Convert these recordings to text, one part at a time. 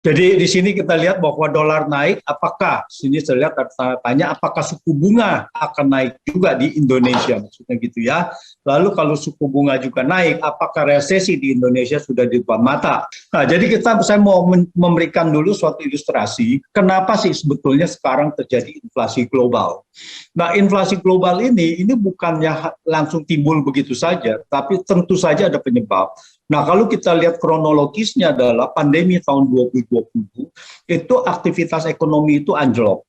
Jadi di sini kita lihat bahwa dolar naik, apakah sini saya lihat tanya apakah suku bunga akan naik juga di Indonesia, maksudnya gitu ya. Lalu kalau suku bunga juga naik, apakah resesi di Indonesia sudah di depan mata? Nah, jadi saya mau memberikan dulu suatu ilustrasi kenapa sih sebetulnya sekarang terjadi inflasi global. Nah, inflasi global ini bukannya langsung timbul begitu saja, tapi tentu saja ada penyebab. Nah, kalau kita lihat kronologisnya adalah pandemi tahun 2020, itu aktivitas ekonomi itu anjlok.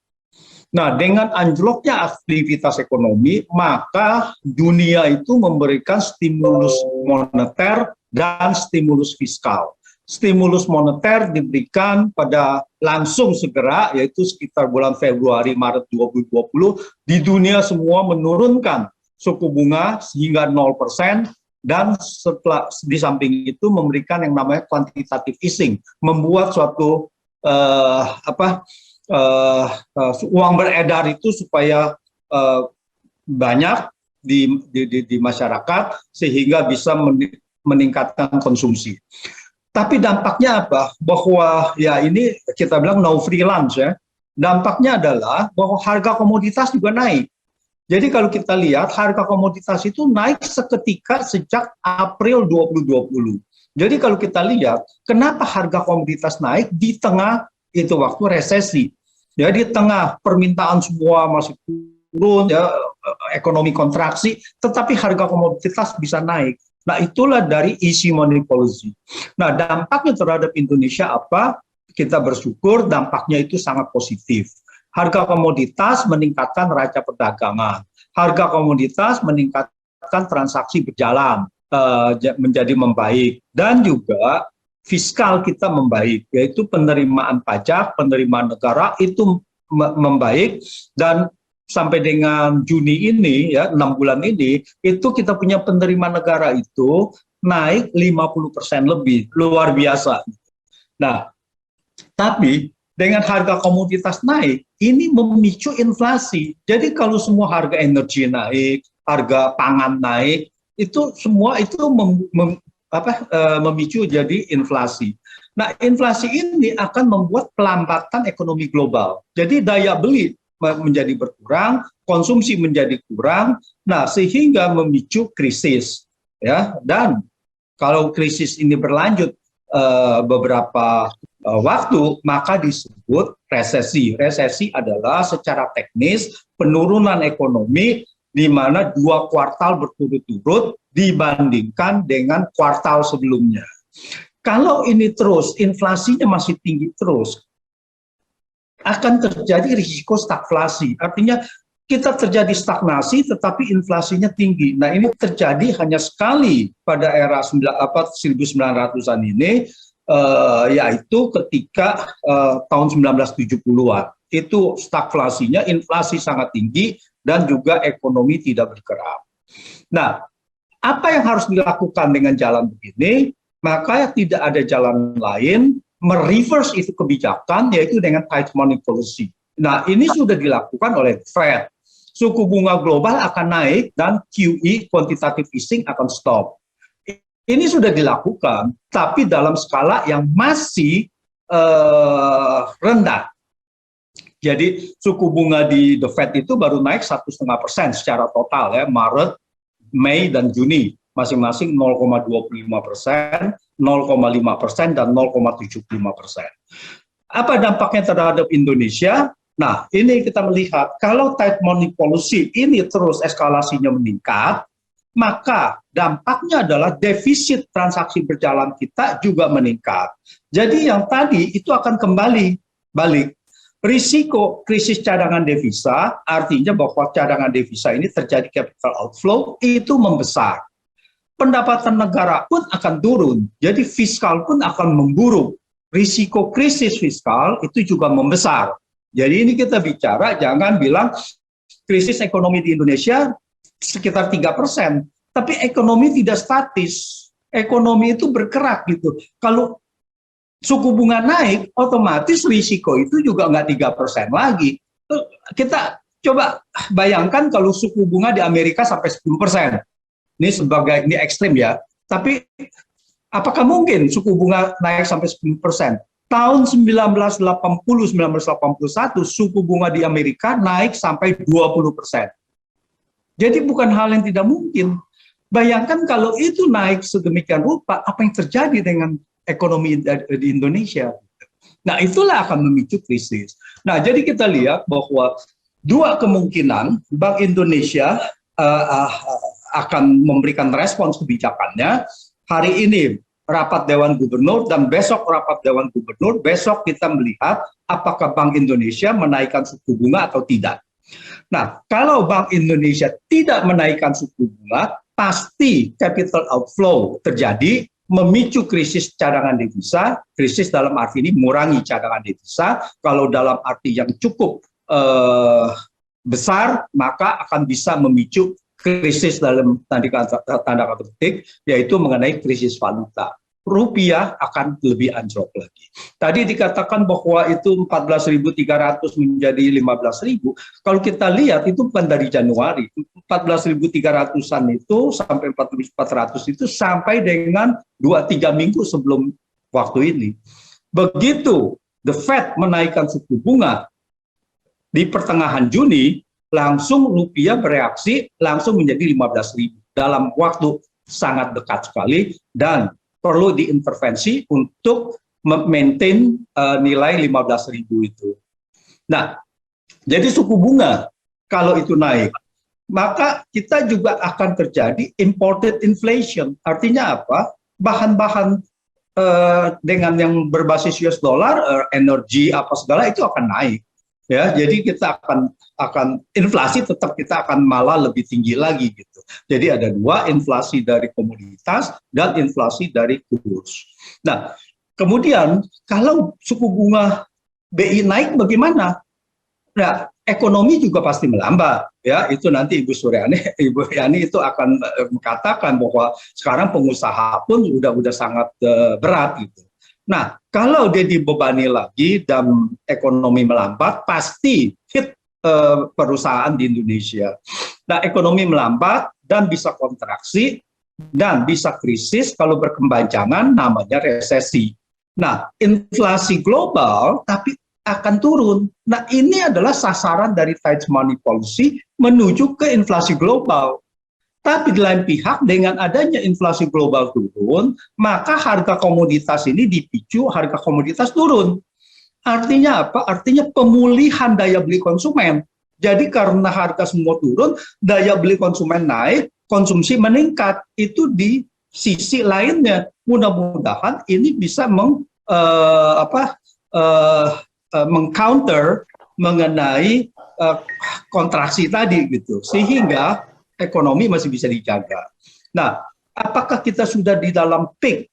Nah, dengan anjloknya aktivitas ekonomi, maka dunia itu memberikan stimulus moneter dan stimulus fiskal. Stimulus moneter diberikan pada langsung segera, yaitu sekitar bulan Februari, Maret 2020, di dunia semua menurunkan suku bunga sehingga 0%, dan setelah di samping itu memberikan yang namanya quantitative easing, membuat suatu uang beredar itu supaya banyak di masyarakat sehingga bisa meningkatkan konsumsi. Tapi dampaknya apa? Bahwa ya ini kita bilang no free lunch ya. Dampaknya adalah bahwa harga komoditas juga naik. Jadi kalau kita lihat harga komoditas itu naik seketika sejak April 2020. Jadi kalau kita lihat kenapa harga komoditas naik di tengah itu waktu resesi. Ya, di tengah permintaan semua masih turun, ya, ekonomi kontraksi, tetapi harga komoditas bisa naik. Nah, itulah dari easy money policy. Nah, dampaknya terhadap Indonesia apa? Kita bersyukur dampaknya itu sangat positif. Harga komoditas meningkatkan neraca perdagangan. Harga komoditas meningkatkan transaksi berjalan, menjadi membaik. Dan juga fiskal kita membaik, yaitu penerimaan pajak, penerimaan negara itu membaik. Dan sampai dengan Juni ini, ya 6 bulan ini, itu kita punya penerimaan negara itu naik 50% lebih, luar biasa. Nah, tapi dengan harga komoditas naik, ini memicu inflasi. Jadi kalau semua harga energi naik, harga pangan naik, itu semua itu memicu jadi inflasi. Nah, inflasi ini akan membuat pelambatan ekonomi global. Jadi daya beli menjadi berkurang, konsumsi menjadi kurang, nah sehingga memicu krisis. Ya, dan kalau krisis ini berlanjut beberapa waktu, maka disebut resesi. Resesi adalah secara teknis penurunan ekonomi di mana 2 kuartal berturut-turut dibandingkan dengan kuartal sebelumnya. Kalau ini terus, inflasinya masih tinggi terus, akan terjadi risiko stagflasi. Artinya kita terjadi stagnasi tetapi inflasinya tinggi. Nah, ini terjadi hanya sekali pada era 1900-an ini, yaitu ketika tahun 1970-an. Itu stagflasinya, inflasi sangat tinggi dan juga ekonomi tidak bergerak. Nah, apa yang harus dilakukan dengan jalan begini? Maka tidak ada jalan lain mereverse itu kebijakan, yaitu dengan tight money policy. Nah, ini sudah dilakukan oleh Fed. Suku bunga global akan naik dan QE, quantitative easing, akan stop. Ini sudah dilakukan, tapi dalam skala yang masih rendah. Jadi suku bunga di The Fed itu baru naik 1,5% secara total ya, Maret, Mei, dan Juni. Masing-masing 0,25%, 0,5%, dan 0,75%. Apa dampaknya terhadap Indonesia? Nah, ini kita melihat, kalau tight money policy ini terus eskalasinya meningkat, maka dampaknya adalah defisit transaksi berjalan kita juga meningkat. Jadi yang tadi itu akan kembali balik. Risiko krisis cadangan devisa, artinya bahwa cadangan devisa ini terjadi capital outflow, itu membesar. Pendapatan negara pun akan turun, jadi fiskal pun akan memburuk. Risiko krisis fiskal itu juga membesar. Jadi ini kita bicara, jangan bilang krisis ekonomi di Indonesia sekitar 3%, tapi ekonomi tidak statis. Ekonomi itu bergerak gitu. Kalau suku bunga naik, otomatis risiko itu juga nggak 3% lagi. Kita coba bayangkan kalau suku bunga di Amerika sampai 10%. Ini ekstrim ya. Tapi apakah mungkin suku bunga naik sampai 10%? Tahun 1980-1981 suku bunga di Amerika naik sampai 20%. Jadi bukan hal yang tidak mungkin. Bayangkan kalau itu naik sedemikian rupa, apa yang terjadi dengan ekonomi di Indonesia? Nah, itulah akan memicu krisis. Nah, jadi kita lihat bahwa dua kemungkinan Bank Indonesia akan memberikan respons kebijakannya. Hari ini rapat Dewan Gubernur dan besok rapat Dewan Gubernur. Besok kita melihat apakah Bank Indonesia menaikkan suku bunga atau tidak. Nah, kalau Bank Indonesia tidak menaikkan suku bunga, pasti capital outflow terjadi, memicu krisis cadangan devisa. Krisis dalam arti ini mengurangi cadangan devisa. Kalau dalam arti yang cukup besar, maka akan bisa memicu krisis dalam tanda kata petik, yaitu mengenai krisis valuta. Rupiah akan lebih anjlok lagi. Tadi dikatakan bahwa itu 14.300 menjadi 15.000. Kalau kita lihat itu bukan dari Januari. 14.300-an itu sampai 14.400 itu sampai dengan 2-3 minggu sebelum waktu ini. Begitu The Fed menaikkan suku bunga di pertengahan Juni, langsung rupiah bereaksi langsung menjadi 15.000 dalam waktu sangat dekat sekali, dan perlu diintervensi untuk maintain nilai 15.000 itu. Nah, jadi suku bunga kalau itu naik, maka kita juga akan terjadi imported inflation. Artinya apa? Bahan-bahan dengan yang berbasis US dollar, energi apa segala itu akan naik. Ya, jadi kita akan inflasi tetap kita akan malah lebih tinggi lagi gitu. Jadi ada dua, inflasi dari komoditas dan inflasi dari kurs. Nah, kemudian kalau suku bunga BI naik bagaimana? Nah, ekonomi juga pasti melambat, ya. Itu nanti Ibu Yani itu akan mengatakan bahwa sekarang pengusaha pun udah sangat berat gitu. Nah, kalau dia dibebani lagi dan ekonomi melambat, pasti hit perusahaan di Indonesia. Nah, ekonomi melambat dan bisa kontraksi dan bisa krisis, kalau berkepanjangan namanya resesi. Nah, inflasi global tapi akan turun. Nah, ini adalah sasaran dari tight money policy menuju ke inflasi global. Tapi di lain pihak, dengan adanya inflasi global turun, maka harga komoditas ini dipicu, harga komoditas turun. Artinya apa? Artinya pemulihan daya beli konsumen. Jadi karena harga semua turun, daya beli konsumen naik, konsumsi meningkat. Itu di sisi lainnya. Mudah-mudahan ini bisa mengcounter mengenai kontraksi tadi gitu. Sehingga ekonomi masih bisa dijaga. Nah, apakah kita sudah di dalam peak?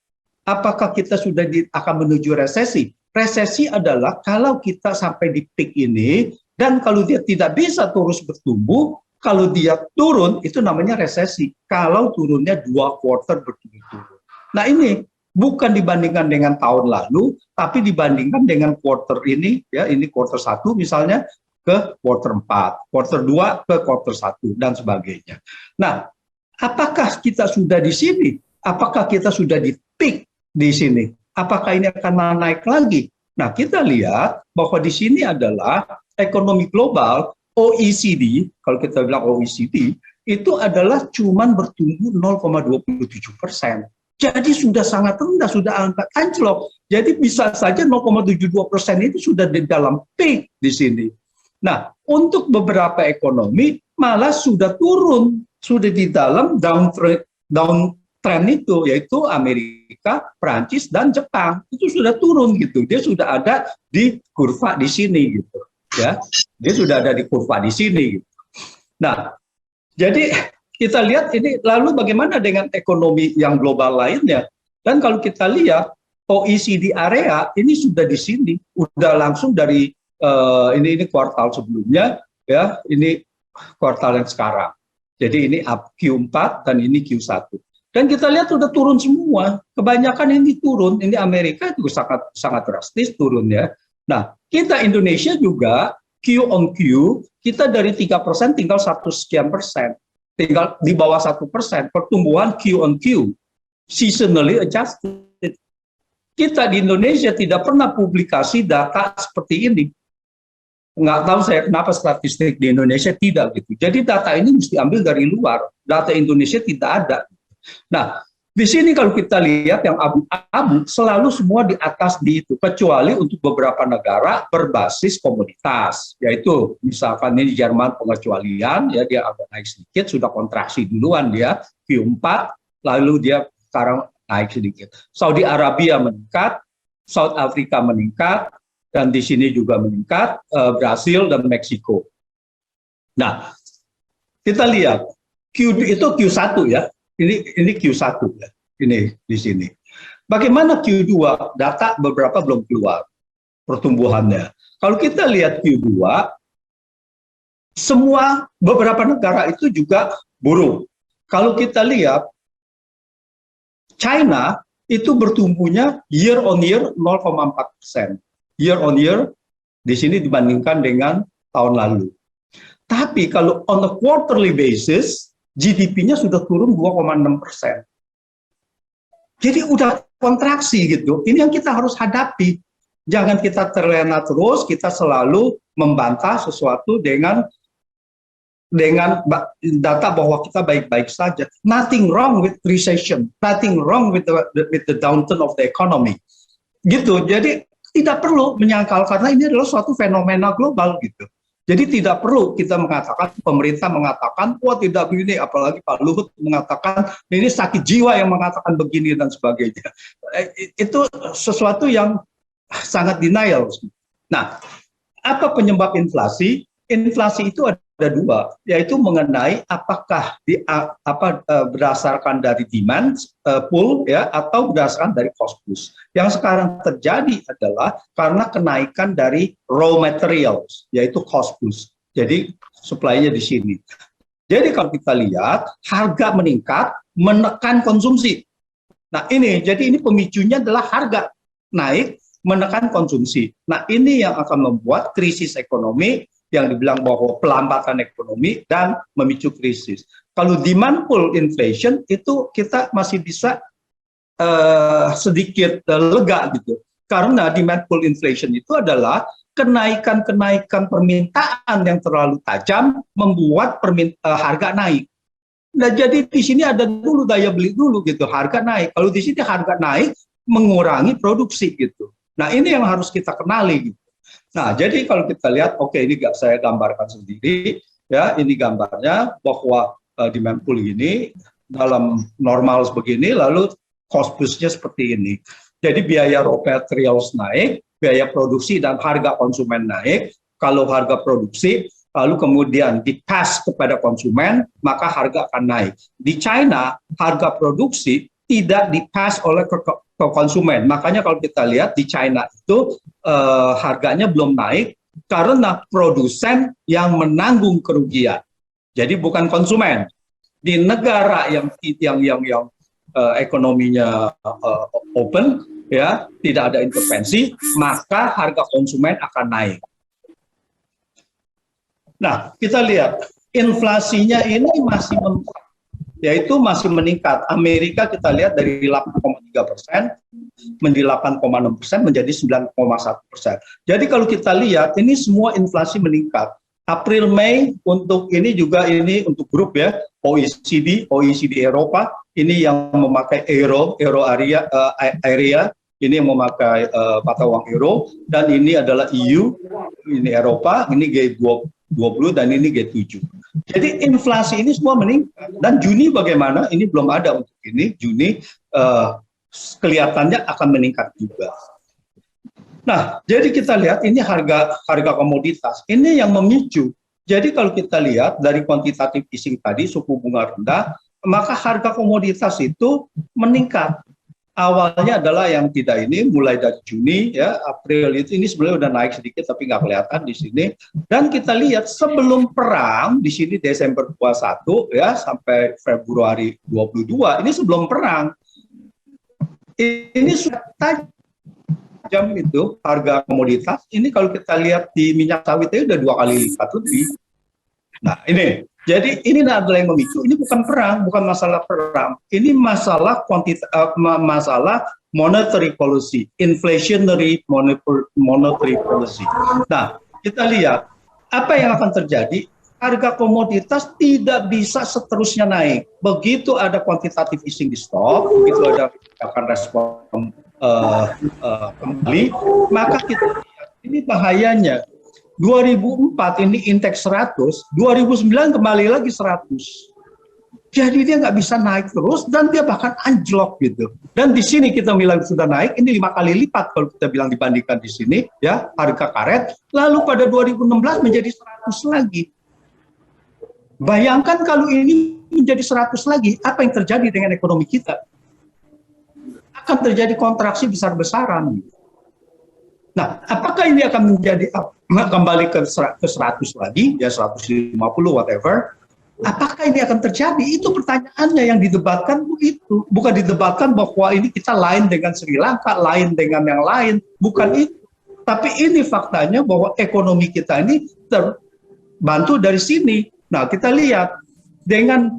Apakah kita sudah akan menuju resesi? Resesi adalah kalau kita sampai di peak ini, dan kalau dia tidak bisa terus bertumbuh, kalau dia turun, itu namanya resesi. Kalau turunnya 2 quarter berturut-turut. Nah, ini bukan dibandingkan dengan tahun lalu, tapi dibandingkan dengan quarter ini, ya, ini quarter 1 misalnya, ke quarter 4, quarter 2 ke quarter 1, dan sebagainya. Nah, apakah kita sudah di sini? Apakah kita sudah di peak di sini? Apakah ini akan naik lagi? Nah, kita lihat bahwa di sini adalah ekonomi global, OECD, kalau kita bilang OECD, itu adalah cuman bertumbuh 0,27%. Jadi sudah sangat rendah, sudah angka anjlok. Jadi bisa saja 0,72% itu sudah di dalam peak di sini. Nah, untuk beberapa ekonomi malah sudah turun, sudah di dalam downtrend itu, yaitu Amerika, Prancis, dan Jepang. Itu sudah turun gitu. Dia sudah ada di kurva di sini gitu, ya. Dia sudah ada di kurva di sini gitu. Nah, jadi kita lihat ini, lalu bagaimana dengan ekonomi yang global lainnya? Dan kalau kita lihat OECD area ini sudah di sini, udah langsung dari ini kuartal sebelumnya, ya, ini kuartal yang sekarang. Jadi ini Q4 dan ini Q1. Dan kita lihat sudah turun semua. Kebanyakan ini turun. Ini Amerika juga sangat drastis turun, ya. Nah, kita Indonesia juga Q on Q, kita dari 3% tinggal 1 sekian persen. Tinggal di bawah 1%. Pertumbuhan Q on Q, seasonally adjusted. Kita di Indonesia tidak pernah publikasi data seperti ini. Nggak tahu saya kenapa statistik di Indonesia tidak gitu. Jadi data ini mesti ambil dari luar. Data Indonesia tidak ada. Nah, di sini kalau kita lihat yang abu-abu selalu semua di atas di itu, kecuali untuk beberapa negara berbasis komoditas, yaitu misalkan ini Jerman pengecualian, ya dia agak naik sedikit, sudah kontraksi duluan dia Q4, lalu dia sekarang naik sedikit. Saudi Arabia meningkat, South Africa meningkat, dan di sini juga meningkat, Brasil dan Meksiko. Nah, kita lihat itu Q1 ya. Ini Q1 ya, ini di sini. Bagaimana Q2? Data beberapa belum keluar pertumbuhannya. Kalau kita lihat Q2, semua beberapa negara itu juga buruk. Kalau kita lihat China itu bertumbuhnya year on year 0,4%. Year on year di sini dibandingkan dengan tahun lalu. Tapi kalau on a quarterly basis GDP-nya sudah turun 2,6%. Jadi udah kontraksi gitu. Ini yang kita harus hadapi. Jangan kita terlena terus, kita selalu membantah sesuatu dengan data bahwa kita baik-baik saja. Nothing wrong with recession, nothing wrong with the downturn of the economy. Gitu. Jadi tidak perlu menyangkal karena ini adalah suatu fenomena global gitu. Jadi tidak perlu kita mengatakan, pemerintah mengatakan, wah tidak begini, apalagi Pak Luhut mengatakan, ini sakit jiwa yang mengatakan begini dan sebagainya. Itu sesuatu yang sangat denial. Nah, apa penyebab inflasi? Inflasi itu ada dua, yaitu mengenai apakah berdasarkan dari demand pull ya atau berdasarkan dari cost push. Yang sekarang terjadi adalah karena kenaikan dari raw materials, yaitu cost push. Jadi supply-nya di sini. Jadi kalau kita lihat harga meningkat menekan konsumsi. Nah ini, jadi ini pemicunya adalah harga naik menekan konsumsi. Nah ini yang akan membuat krisis ekonomi yang dibilang bahwa pelambatan ekonomi dan memicu krisis. Kalau demand pull inflation itu kita masih bisa sedikit lega gitu. Karena demand pull inflation itu adalah kenaikan permintaan yang terlalu tajam membuat harga naik. Nah, jadi di sini ada dulu daya beli dulu gitu, harga naik. Kalau di sini harga naik mengurangi produksi gitu. Nah, ini yang harus kita kenali gitu. Nah, jadi kalau kita lihat, oke, ini saya gambarkan sendiri, ya, ini gambarnya bahwa demand pull ini dalam normal begini, lalu cost push-nya seperti ini. Jadi biaya raw materials naik, biaya produksi dan harga konsumen naik. Kalau harga produksi, lalu kemudian di-pass kepada konsumen, maka harga akan naik. Di China, harga produksi tidak di-pass oleh ke konsumen. Makanya kalau kita lihat di China itu harganya belum naik karena produsen yang menanggung kerugian. Jadi bukan konsumen. Di negara yang ekonominya open, ya tidak ada intervensi, maka harga konsumen akan naik. Nah, kita lihat inflasinya ini masih masih meningkat. Amerika kita lihat dari 8,3% menjadi 8,6% menjadi 9,1%. Jadi kalau kita lihat ini semua inflasi meningkat. April Mei untuk ini juga ini untuk grup ya OECD Eropa ini yang memakai euro area ini yang memakai mata uang euro dan ini adalah EU ini Eropa ini G20 dan ini G7. Jadi inflasi ini semua meningkat dan Juni bagaimana? Ini belum ada untuk ini Juni kelihatannya akan meningkat juga. Nah, jadi kita lihat ini harga komoditas ini yang memicu. Jadi kalau kita lihat dari quantitative easing tadi suku bunga rendah, maka harga komoditas itu meningkat. Awalnya adalah yang tidak ini mulai dari Juni ya April itu ini sebenarnya udah naik sedikit tapi nggak kelihatan di sini. Dan kita lihat sebelum perang di sini Desember 21 ya sampai Februari 22 ini sebelum perang ini sudah tajam itu harga komoditas. Ini kalau kita lihat di minyak sawit itu udah 2 kali lipat lebih. Nah ini, jadi ini adalah yang memicu. Ini bukan perang, bukan masalah perang. Ini masalah masalah monetary policy, inflationary monetary policy. Nah, kita lihat apa yang akan terjadi. Harga komoditas tidak bisa seterusnya naik. Begitu ada quantitative easing di stop, begitu ada akan respon kembali, maka kita lihat ini bahayanya. 2004 ini indeks 100, 2009 kembali lagi 100. Jadi dia nggak bisa naik terus dan dia bahkan anjlok gitu. Dan di sini kita bilang sudah naik, ini 5 kali lipat kalau kita bilang dibandingkan di sini ya harga karet. Lalu pada 2016 menjadi 100 lagi. Bayangkan kalau ini menjadi 100 lagi, apa yang terjadi dengan ekonomi kita? Akan terjadi kontraksi besar-besaran. Nah, apakah ini akan menjadi kembali ke 100 lagi, ya 150 whatever? Apakah ini akan terjadi? Itu pertanyaannya yang didebatkan itu. Bukan didebatkan bahwa ini kita lain dengan Sri Lanka, lain dengan yang lain. Bukan itu. Tapi ini faktanya bahwa ekonomi kita ini terbantu dari sini. Nah, kita lihat dengan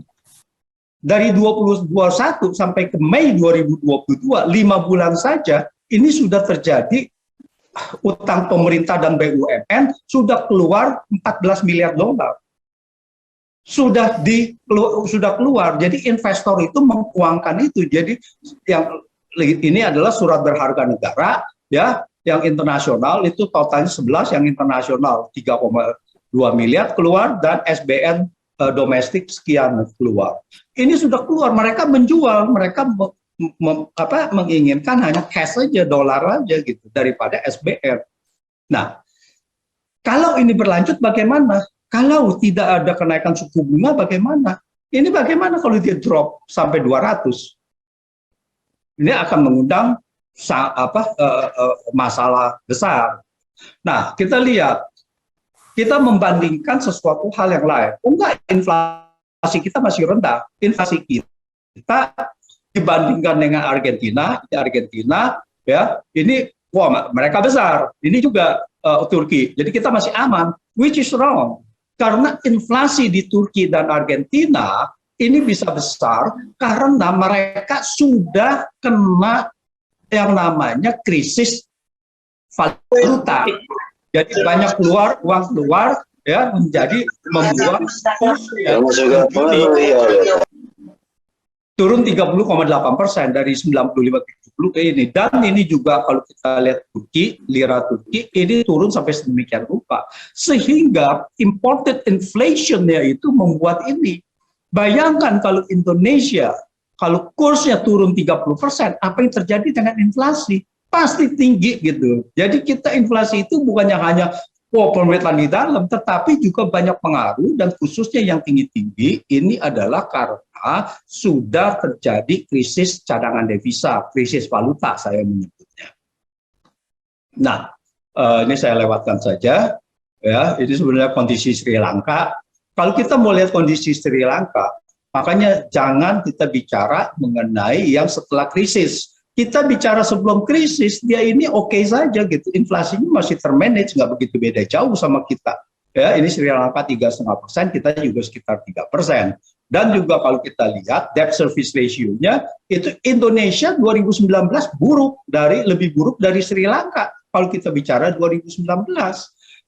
dari 2021 sampai ke Mei 2022, 5 bulan saja, ini sudah terjadi utang pemerintah dan BUMN sudah keluar 14 miliar dolar. Sudah keluar. Jadi investor itu menguangkan itu. Jadi yang ini adalah surat berharga negara, ya, yang internasional itu totalnya 11, yang internasional 3,2 miliar keluar, dan SBN domestik sekian keluar. Ini sudah keluar, mereka menjual, mereka menginginkan hanya cash saja, dolar aja gitu, daripada SBN. Nah, kalau ini berlanjut bagaimana? Kalau tidak ada kenaikan suku bunga bagaimana? Ini bagaimana kalau dia drop sampai 200? Ini akan mengundang masalah besar. Nah, kita lihat, kita membandingkan sesuatu hal yang lain. Enggak, inflasi kita masih rendah. Inflasi kita dibandingkan dengan Argentina, ya, ini wah mereka besar. Ini juga Turki. Jadi kita masih aman, which is wrong. Karena inflasi di Turki dan Argentina ini bisa besar karena mereka sudah kena yang namanya krisis valuta. Jadi banyak uang keluar, ya, menjadi membuat turun 30,8% dari 95,70 ke ini. Dan ini juga kalau kita lihat Turki, lira Turki, ini turun sampai sedemikian rupa. Sehingga imported inflation-nya itu membuat ini. Bayangkan kalau Indonesia, kalau kursnya turun 30%, apa yang terjadi dengan inflasi? Pasti tinggi gitu. Jadi kita inflasi itu bukannya hanya pemerintahan di dalam, tetapi juga banyak pengaruh, dan khususnya yang tinggi-tinggi ini adalah karena sudah terjadi krisis cadangan devisa, krisis valuta saya menyebutnya. Nah, ini saya lewatkan saja. Ya, ini sebenarnya kondisi Sri Lanka. Kalau kita mau lihat kondisi Sri Lanka, makanya jangan kita bicara mengenai yang setelah krisis. Kita bicara sebelum krisis, dia ini oke saja gitu, inflasinya masih termanage, nggak begitu beda jauh sama kita. Ya, ini Sri Lanka 3,5%, kita juga sekitar 3%. Dan juga kalau kita lihat debt service ratio-nya, itu Indonesia 2019 lebih buruk dari Sri Lanka kalau kita bicara 2019.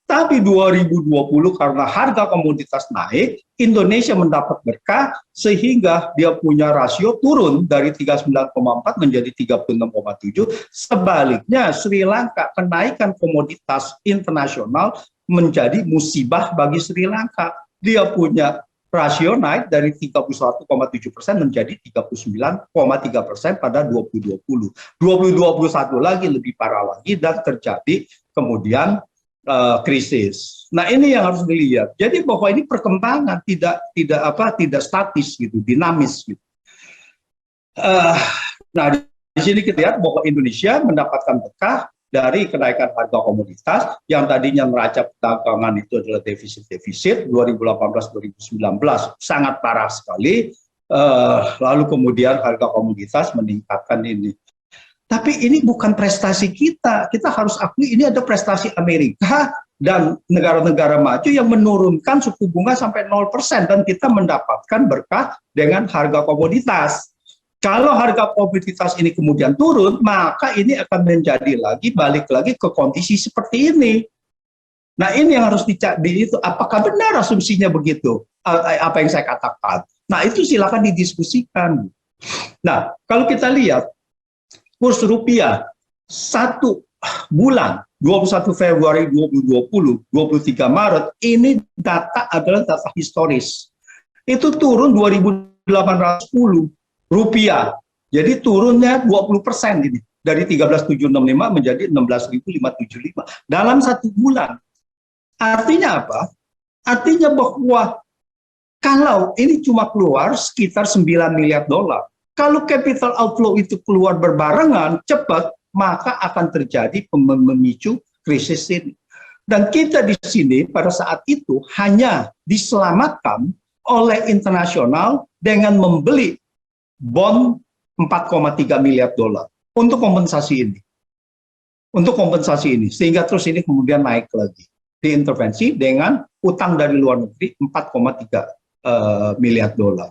Tapi 2020 karena harga komoditas naik, Indonesia mendapat berkah sehingga dia punya rasio turun dari 39,4 menjadi 36,7. Sebaliknya Sri Lanka, kenaikan komoditas internasional menjadi musibah bagi Sri Lanka. Dia punya rasio naik dari 31,7% menjadi 39,3% pada 2020. 2021 lagi lebih parah lagi dan terjadi kemudian krisis. Nah, ini yang harus dilihat. Jadi bahwa ini perkembangan tidak statis gitu, dinamis gitu. Nah, di sini kita lihat bahwa Indonesia mendapatkan berkah dari kenaikan harga komoditas yang tadinya neraca perdagangan itu adalah defisit 2018-2019 sangat parah sekali. Lalu kemudian harga komoditas meningkatkan ini. Tapi ini bukan prestasi kita. Kita harus akui ini ada prestasi Amerika dan negara-negara maju yang menurunkan suku bunga sampai 0% dan kita mendapatkan berkah dengan harga komoditas. Kalau harga komoditas ini kemudian turun, maka ini akan menjadi balik lagi ke kondisi seperti ini. Nah, ini yang harus dicari itu, apakah benar asumsinya begitu? Apa yang saya katakan. Nah, itu silakan didiskusikan. Nah, kalau kita lihat kurs rupiah 1 bulan 21 Februari 2020, 23 Maret, ini data adalah data historis. Itu turun 2.810 rupiah. Jadi turunnya 20% ini. Dari 13.765 menjadi 16.575 dalam 1 bulan. Artinya apa? Artinya bahwa kalau ini cuma keluar sekitar 9 miliar dolar. Kalau capital outflow itu keluar berbarengan cepat, maka akan terjadi memicu krisis ini. Dan kita di sini pada saat itu hanya diselamatkan oleh internasional dengan membeli bond 4,3 miliar dolar untuk kompensasi ini. Untuk kompensasi ini, sehingga terus ini kemudian naik lagi. Diintervensi dengan utang dari luar negeri 4,3 miliar dolar.